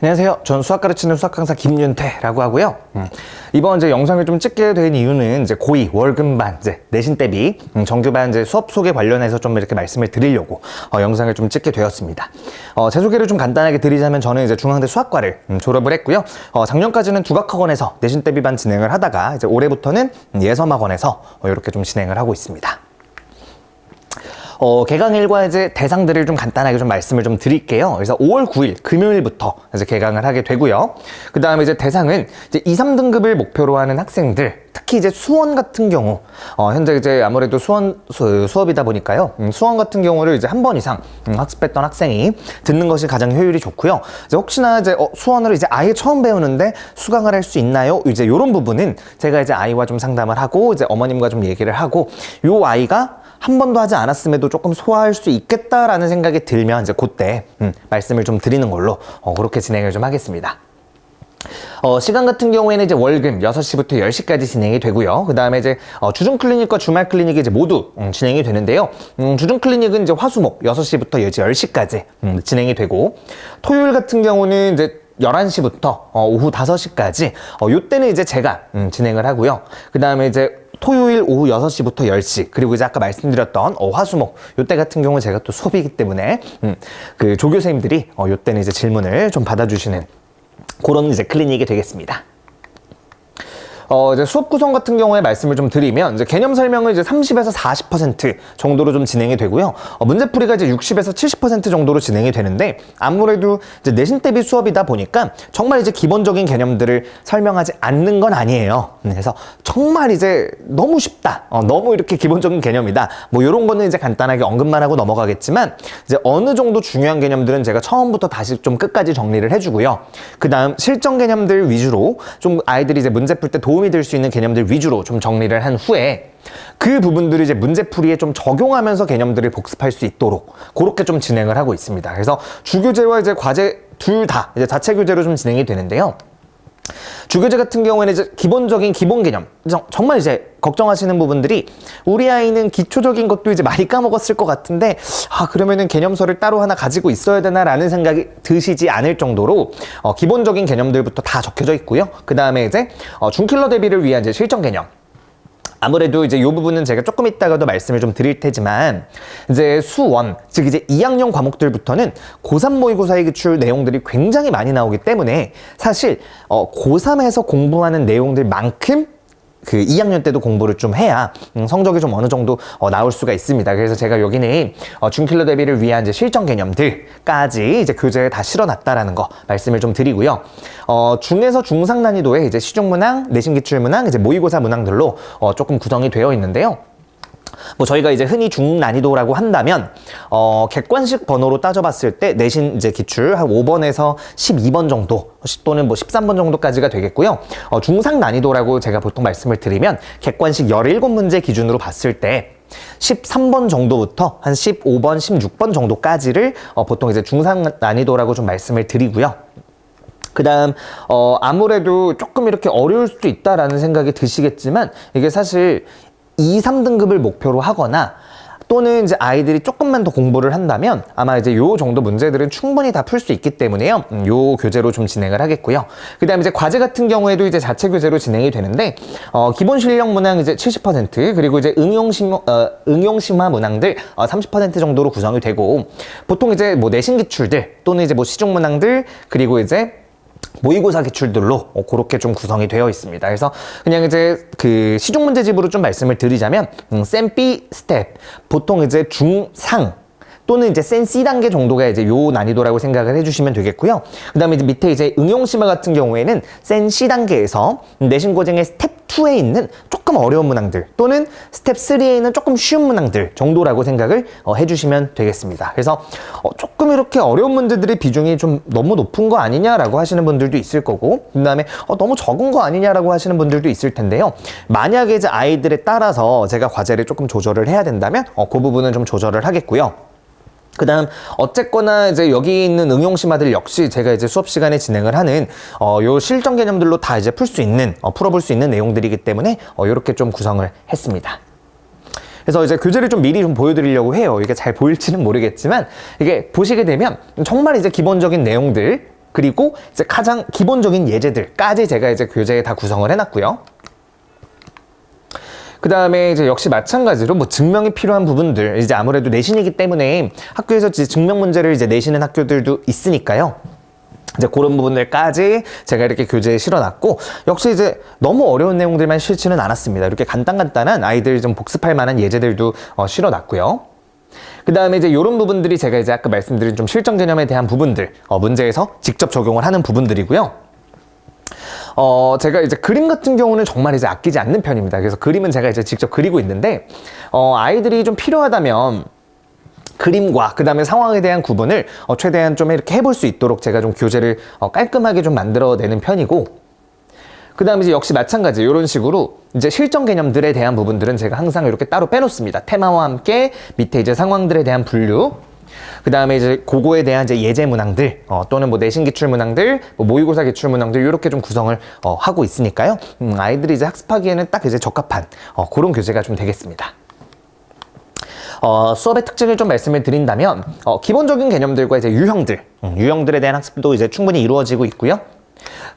안녕하세요. 전 수학 가르치는 수학 강사 김윤태라고 하고요. 이번 이제 영상을 좀 찍게 된 이유는 이제 고2 월급반 이제 내신 대비 정규반 이제 수업 소개 관련해서 좀 이렇게 말씀을 드리려고 영상을 좀 찍게 되었습니다. 제 소개를 좀 간단하게 드리자면 저는 이제 중앙대 수학과를 졸업을 했고요. 작년까지는 두각학원에서 내신 대비반 진행을 하다가 이제 올해부터는 예섬학원에서 이렇게 좀 진행을 하고 있습니다. 개강일과 이제 대상들을 좀 간단하게 좀 말씀을 좀 드릴게요. 그래서 5월 9일 금요일부터 이제 개강을 하게 되고요. 그 다음에 이제 대상은 이제 2, 3등급을 목표로 하는 학생들, 특히 이제 수원 같은 경우, 현재 이제 아무래도 수업이다 보니까요. 수원 같은 경우를 이제 한 번 이상 학습했던 학생이 듣는 것이 가장 효율이 좋고요. 이제 혹시나 이제 수원어를 이제 아예 처음 배우는데 수강을 할 수 있나요? 이제 이런 부분은 제가 이제 아이와 좀 상담을 하고 이제 어머님과 좀 얘기를 하고 요 아이가 한 번도 하지 않았음에도 조금 소화할 수 있겠다라는 생각이 들면 이제 그때 말씀을 좀 드리는 걸로 그렇게 진행을 좀 하겠습니다. 시간 같은 경우에는 이제 월금 6시부터 10시까지 진행이 되고요. 그 다음에 이제 주중 클리닉과 주말 클리닉이 이제 모두 진행이 되는데요. 주중 클리닉은 이제 화수목 6시부터 10시까지 진행이 되고, 토요일 같은 경우는 이제 11시부터 오후 5시까지 요때는 이제 제가 진행을 하고요. 그 다음에 이제 토요일 오후 6시부터 10시, 그리고 이제 아까 말씀드렸던 화수목 요때 같은 경우 제가 또 수업이기 때문에 그 조교생님들이 요때는 이제 질문을 좀 받아주시는 그런 이제 클리닉이 되겠습니다. 이제 수업 구성 같은 경우에 말씀을 좀 드리면, 이제 개념 설명은 이제 30에서 40% 정도로 좀 진행이 되고요. 문제풀이가 이제 60에서 70% 정도로 진행이 되는데, 아무래도 이제 내신 대비 수업이다 보니까 정말 이제 기본적인 개념들을 설명하지 않는 건 아니에요. 그래서 정말 이제 너무 쉽다, 너무 이렇게 기본적인 개념이다, 뭐 이런 거는 이제 간단하게 언급만 하고 넘어가겠지만, 이제 어느 정도 중요한 개념들은 제가 처음부터 다시 좀 끝까지 정리를 해주고요. 그 다음 실전 개념들 위주로 좀 아이들이 이제 문제 풀 때 도움이 될 수 있는 개념들 위주로 좀 정리를 한 후에 그 부분들을 이제 문제풀이에 좀 적용하면서 개념들을 복습할 수 있도록 그렇게 좀 진행을 하고 있습니다. 그래서 주교재와 이제 과제 둘 다 이제 자체 교재로 좀 진행이 되는데요. 주교재 같은 경우에는 이제 기본적인 기본 개념, 정말 이제 걱정하시는 부분들이, 우리 아이는 기초적인 것도 이제 많이 까먹었을 것 같은데 그러면은 개념서를 따로 하나 가지고 있어야 되나라는 생각이 드시지 않을 정도로 기본적인 개념들부터 다 적혀져 있고요. 그 다음에 이제 중킬러 대비를 위한 이제 실전 개념, 아무래도 이제 이 부분은 제가 조금 이따가도 말씀을 좀 드릴 테지만, 이제 수원, 즉 이제 2학년 과목들부터는 고3 모의고사의 기출 내용들이 굉장히 많이 나오기 때문에 사실 고3에서 공부하는 내용들만큼 그 2학년 때도 공부를 좀 해야 성적이 좀 어느 정도 나올 수가 있습니다. 그래서 제가 여기는 중킬러 대비를 위한 이제 실전 개념들까지 이제 교재에 다 실어놨다라는 거 말씀을 좀 드리고요. 중에서 중상 난이도의 이제 시중문항, 내신기출문항, 이제 모의고사 문항들로 조금 구성이 되어 있는데요. 뭐 저희가 이제 흔히 중난이도라고 한다면 객관식 번호로 따져봤을 때 내신 이제 기출 한 5번에서 12번 정도 또는 뭐 13번 정도까지가 되겠고요. 중상 난이도라고 제가 보통 말씀을 드리면 객관식 17문제 기준으로 봤을 때 13번 정도부터 한 15번, 16번 정도까지를 보통 이제 중상 난이도라고 좀 말씀을 드리고요. 그 다음 아무래도 조금 이렇게 어려울 수도 있다라는 생각이 드시겠지만, 이게 사실 2, 3등급을 목표로 하거나 또는 이제 아이들이 조금만 더 공부를 한다면 아마 이제 요 정도 문제들은 충분히 다 풀 수 있기 때문에요. 요 교재로 좀 진행을 하겠고요. 그 다음에 이제 과제 같은 경우에도 이제 자체 교재로 진행이 되는데, 기본 실력 문항 이제 70%, 그리고 이제 응용심화 문항들 30% 정도로 구성이 되고, 보통 이제 뭐 내신 기출들 또는 이제 뭐 시중 문항들, 그리고 이제 모의고사 기출들로 그렇게 좀 구성이 되어 있습니다. 그래서 그냥 이제 그 시중 문제집으로 좀 말씀을 드리자면, 센B 스텝, 보통 이제 중상 또는 이제 센 C 단계 정도가 이제 요 난이도라고 생각을 해주시면 되겠고요. 그 다음에 이제 밑에 이제 응용심화 같은 경우에는 센 C 단계에서 내신 고쟁의 스텝 2에 있는 조금 어려운 문항들 또는 스텝 3에 있는 조금 쉬운 문항들 정도라고 생각을 해주시면 되겠습니다. 그래서 조금 이렇게 어려운 문제들의 비중이 좀 너무 높은 거 아니냐라고 하시는 분들도 있을 거고, 그 다음에 너무 적은 거 아니냐라고 하시는 분들도 있을 텐데요. 만약에 이제 아이들에 따라서 제가 과제를 조금 조절을 해야 된다면 그 부분은 좀 조절을 하겠고요. 그 다음 어쨌거나 이제 여기 있는 응용심화들 역시 제가 이제 수업 시간에 진행을 하는 요 실전 개념들로 다 이제 풀 수 있는 풀어볼 수 있는 내용들이기 때문에 요렇게 좀 구성을 했습니다. 그래서 이제 교재를 좀 미리 좀 보여드리려고 해요. 이게 잘 보일지는 모르겠지만, 이게 보시게 되면 정말 이제 기본적인 내용들 그리고 이제 가장 기본적인 예제들까지 제가 이제 교재에 다 구성을 해놨고요. 그 다음에 이제 역시 마찬가지로 뭐 증명이 필요한 부분들, 이제 아무래도 내신이기 때문에 학교에서 이제 증명 문제를 이제 내시는 학교들도 있으니까요. 이제 그런 부분들까지 제가 이렇게 교재에 실어놨고, 역시 이제 너무 어려운 내용들만 싫지는 않았습니다. 이렇게 간단한 아이들 좀 복습할 만한 예제들도 실어놨고요. 그 다음에 이제 이런 부분들이 제가 이제 아까 말씀드린 좀 실전 개념에 대한 부분들, 문제에서 직접 적용을 하는 부분들이고요. 제가 이제 그림 같은 경우는 정말 이제 아끼지 않는 편입니다. 그래서 그림은 제가 이제 직접 그리고 있는데, 아이들이 좀 필요하다면 그림과 그 다음에 상황에 대한 구분을 최대한 좀 이렇게 해볼 수 있도록 제가 좀 교재를 깔끔하게 좀 만들어내는 편이고, 그 다음에 이제 역시 마찬가지 이런 식으로 이제 실전 개념들에 대한 부분들은 제가 항상 이렇게 따로 빼놓습니다. 테마와 함께 밑에 이제 상황들에 대한 분류, 그 다음에 이제 그거에 대한 이제 예제 문항들, 또는 뭐 내신 기출 문항들, 뭐 모의고사 기출 문항들, 이렇게 좀 구성을 하고 있으니까요. 아이들이 이제 학습하기에는 딱 이제 적합한 그런 교재가 좀 되겠습니다. 수업의 특징을 좀 말씀을 드린다면, 기본적인 개념들과 이제 유형들에 대한 학습도 이제 충분히 이루어지고 있고요.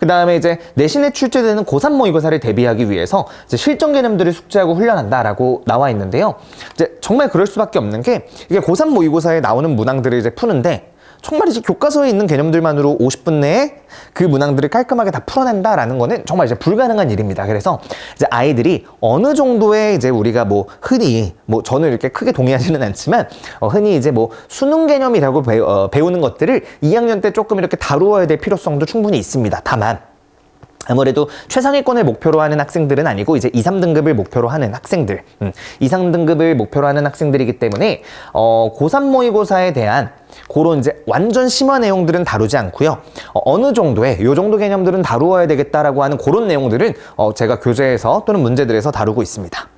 그 다음에 이제 내신에 출제되는 고3 모의고사를 대비하기 위해서 이제 실전 개념들을 숙지하고 훈련한다라고 나와 있는데요. 이제 정말 그럴 수밖에 없는 게, 이게 고3 모의고사에 나오는 문항들을 이제 푸는데, 정말 이제 교과서에 있는 개념들만으로 50분 내에 그 문항들을 깔끔하게 다 풀어낸다라는 거는 정말 이제 불가능한 일입니다. 그래서 이제 아이들이 어느 정도의 이제 우리가 뭐 흔히, 뭐 저는 이렇게 크게 동의하지는 않지만, 흔히 이제 뭐 수능 개념이라고 배우는 것들을 2학년 때 조금 이렇게 다루어야 될 필요성도 충분히 있습니다. 다만 아무래도 최상위권을 목표로 하는 학생들은 아니고 이제 2, 3등급을 목표로 하는 학생들, 2, 3등급을 목표로 하는 학생들이기 때문에 고3 모의고사에 대한 그런 이제 완전 심화 내용들은 다루지 않고요. 어느 정도의 요 정도 개념들은 다루어야 되겠다라고 하는 그런 내용들은 제가 교재에서 또는 문제들에서 다루고 있습니다.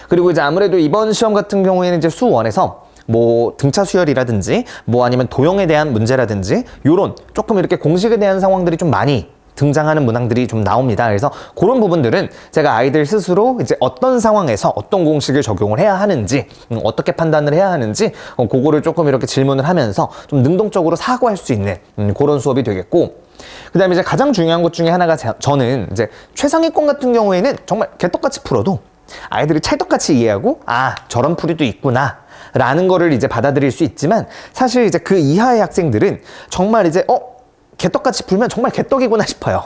그리고 이제 아무래도 이번 시험 같은 경우에는 이제 수1에서 뭐 등차 수열이라든지 뭐 아니면 도형에 대한 문제라든지 요런 조금 이렇게 공식에 대한 상황들이 좀 많이 등장하는 문항들이 좀 나옵니다. 그래서 그런 부분들은 제가 아이들 스스로 이제 어떤 상황에서 어떤 공식을 적용을 해야 하는지, 어떻게 판단을 해야 하는지, 그거를 조금 이렇게 질문을 하면서 좀 능동적으로 사고할 수 있는 그런 수업이 되겠고, 그 다음에 이제 가장 중요한 것 중에 하나가 저는 이제 최상위권 같은 경우에는 정말 개떡같이 풀어도 아이들이 찰떡같이 이해하고, 아, 저런 풀이도 있구나 라는 거를 이제 받아들일 수 있지만, 사실 이제 그 이하의 학생들은 정말 이제 개떡같이 풀면 정말 개떡이구나 싶어요.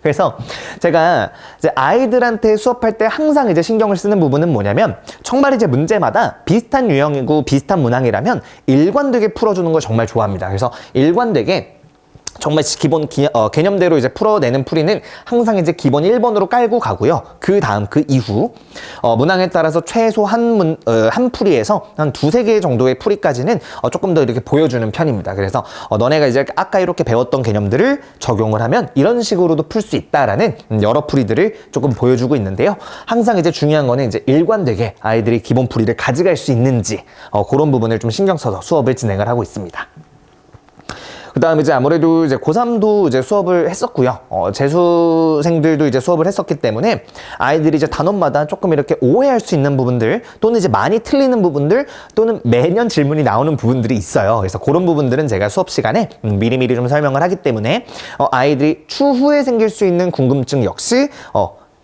그래서 제가 이제 아이들한테 수업할 때 항상 이제 신경을 쓰는 부분은 뭐냐면, 정말 이제 문제마다 비슷한 유형이고 비슷한 문항이라면 일관되게 풀어주는 걸 정말 좋아합니다. 그래서 일관되게 정말 기본 개념대로 이제 풀어내는 풀이는 항상 이제 기본 1번으로 깔고 가고요. 그 다음, 그 이후, 문항에 따라서 최소 한 풀이에서 한 2-3개 정도의 풀이까지는 조금 더 이렇게 보여주는 편입니다. 그래서 너네가 이제 아까 이렇게 배웠던 개념들을 적용을 하면 이런 식으로도 풀 수 있다라는 여러 풀이들을 조금 보여주고 있는데요. 항상 이제 중요한 거는 이제 일관되게 아이들이 기본 풀이를 가져갈 수 있는지, 그런 부분을 좀 신경 써서 수업을 진행을 하고 있습니다. 그 다음에 이제 아무래도 이제 고3도 이제 수업을 했었고요. 재수생들도 이제 수업을 했었기 때문에 아이들이 이제 단원마다 조금 이렇게 오해할 수 있는 부분들, 또는 이제 많이 틀리는 부분들, 또는 매년 질문이 나오는 부분들이 있어요. 그래서 그런 부분들은 제가 수업 시간에 미리미리 좀 설명을 하기 때문에 아이들이 추후에 생길 수 있는 궁금증 역시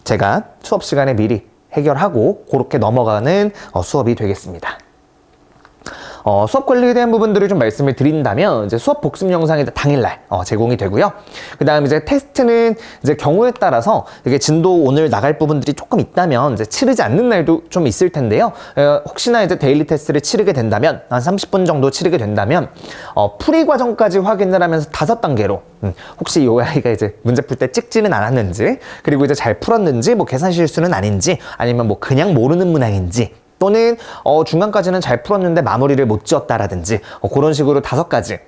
제가 수업 시간에 미리 해결하고 그렇게 넘어가는 수업이 되겠습니다. 수업 관리에 대한 부분들을 좀 말씀을 드린다면, 이제 수업 복습 영상이 당일날 제공이 되고요. 그 다음에 이제 테스트는 이제 경우에 따라서 이게 진도 오늘 나갈 부분들이 조금 있다면 이제 치르지 않는 날도 좀 있을 텐데요. 혹시나 이제 데일리 테스트를 치르게 된다면, 한 30분 정도 치르게 된다면, 풀이 과정까지 확인을 하면서 5단계로 혹시 이 아이가 이제 문제 풀 때 찍지는 않았는지, 그리고 이제 잘 풀었는지, 뭐 계산 실수는 아닌지, 아니면 뭐 그냥 모르는 문항인지, 또는 중간까지는 잘 풀었는데 마무리를 못 지었다라든지, 그런 식으로 5가지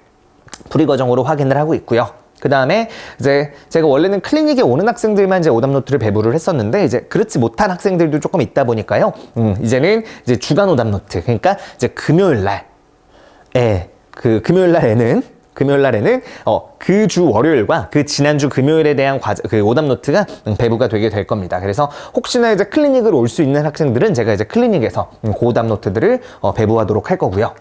풀이 과정으로 확인을 하고 있고요. 그 다음에 이제 제가 원래는 클리닉에 오는 학생들만 이제 오답노트를 배부를 했었는데, 이제 그렇지 못한 학생들도 조금 있다 보니까요. 이제는 이제 주간 오답노트, 그러니까 이제 금요일 날에는 그 주 월요일과 그 지난주 금요일에 대한 그 오답 노트가 배부가 되게 될 겁니다. 그래서 혹시나 이제 클리닉을 올 수 있는 학생들은 제가 이제 클리닉에서 그 오답 노트들을 배부하도록 할 거고요.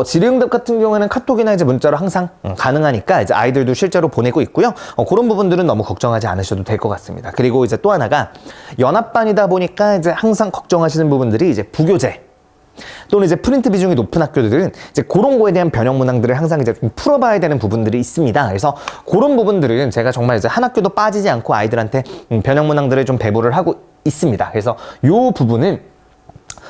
질의응답 같은 경우에는 카톡이나 이제 문자로 항상 가능하니까 이제 아이들도 실제로 보내고 있고요. 그런 부분들은 너무 걱정하지 않으셔도 될 것 같습니다. 그리고 이제 또 하나가 연합반이다 보니까 이제 항상 걱정하시는 부분들이 이제 부교재 또는 이제 프린트 비중이 높은 학교들은 이제 그런 거에 대한 변형 문항들을 항상 이제 좀 풀어봐야 되는 부분들이 있습니다. 그래서 그런 부분들은 제가 정말 이제 한 학교도 빠지지 않고 아이들한테 변형 문항들을 좀 배부를 하고 있습니다. 그래서 요 부분은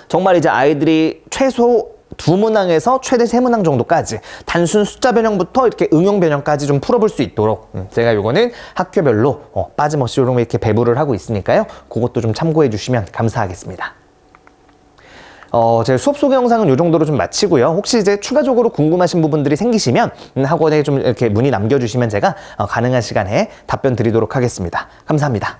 정말 이제 아이들이 최소 2문항에서 최대 3문항 정도까지 단순 숫자 변형부터 이렇게 응용 변형까지 좀 풀어볼 수 있도록 제가 요거는 학교별로 빠짐없이 이렇게 배부를 하고 있으니까요. 그것도 좀 참고해 주시면 감사하겠습니다. 제 수업 소개 영상은 이 정도로 좀 마치고요. 혹시 이제 추가적으로 궁금하신 부분들이 생기시면 학원에 좀 이렇게 문의 남겨주시면 제가 가능한 시간에 답변 드리도록 하겠습니다. 감사합니다.